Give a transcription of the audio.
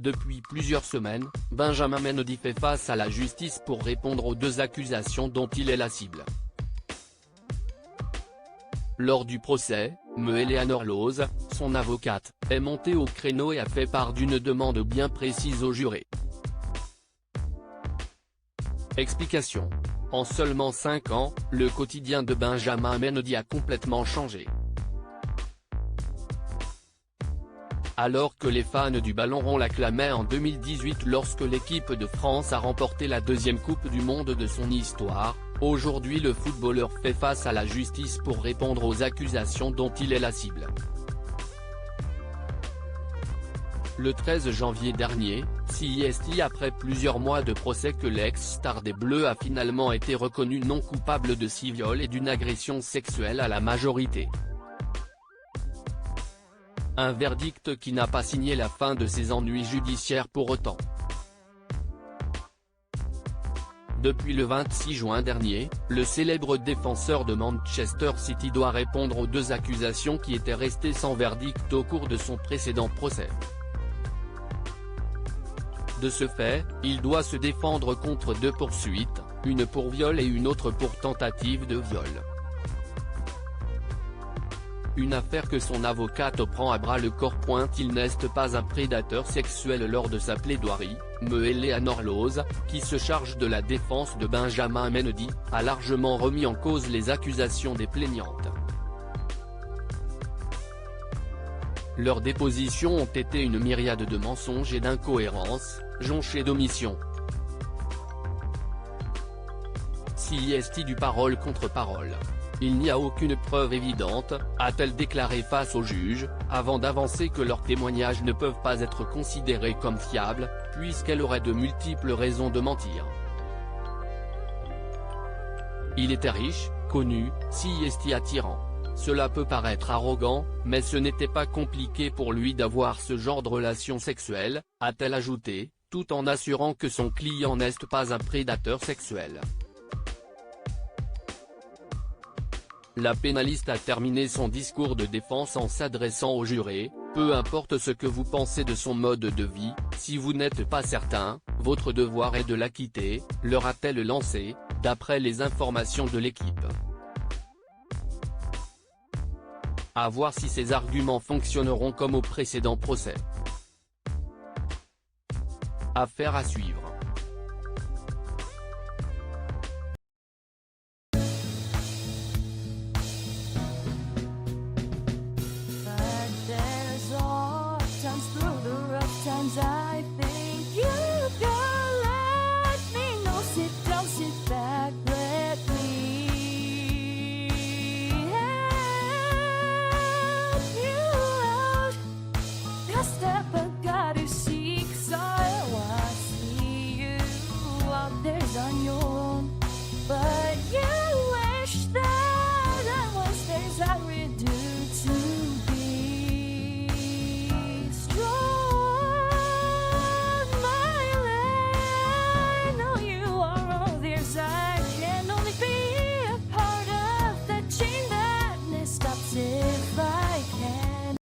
Depuis plusieurs semaines, Benjamin Mendy fait face à la justice pour répondre aux 2 accusations dont il est la cible. Lors du procès, Eleanor Lawes, son avocate, est montée au créneau et a fait part d'une demande bien précise aux jurés. Explication. En seulement 5 ans, le quotidien de Benjamin Mendy a complètement changé. Alors que les fans du ballon rond l'acclamaient en 2018 lorsque l'équipe de France a remporté la 2e Coupe du Monde de son histoire, aujourd'hui le footballeur fait face à la justice pour répondre aux accusations dont il est la cible. Le 13 janvier dernier, c'est après plusieurs mois de procès que l'ex-star des Bleus a finalement été reconnu non coupable de 6 viols et d'une agression sexuelle à la majorité. Un verdict qui n'a pas signé la fin de ses ennuis judiciaires pour autant. Depuis le 26 juin dernier, le célèbre défenseur de Manchester City doit répondre aux 2 accusations qui étaient restées sans verdict au cours de son précédent procès. De ce fait, il doit se défendre contre 2 poursuites, une pour viol et une autre pour tentative de viol. Une affaire que son avocate prend à bras le corps. Il n'est pas un prédateur sexuel. Lors de sa plaidoirie, Eleanor Lawes, qui se charge de la défense de Benjamin Mendy, a largement remis en cause les accusations des plaignantes. Leurs dépositions ont été une myriade de mensonges et d'incohérences, jonchées d'omissions. C'est du parole contre parole. Il n'y a aucune preuve évidente, a-t-elle déclaré face au juge, avant d'avancer que leurs témoignages ne peuvent pas être considérés comme fiables, puisqu'elle aurait de multiples raisons de mentir. Il était riche, connu, attirant. Cela peut paraître arrogant, mais ce n'était pas compliqué pour lui d'avoir ce genre de relation sexuelle, a-t-elle ajouté, tout en assurant que son client n'est pas un prédateur sexuel. La pénaliste a terminé son discours de défense en s'adressant aux jurés, « Peu importe ce que vous pensez de son mode de vie, si vous n'êtes pas certain, votre devoir est de l'acquitter », leur a-t-elle lancé, d'après les informations de l'équipe. À voir si ces arguments fonctionneront comme au précédent procès. Affaire à suivre.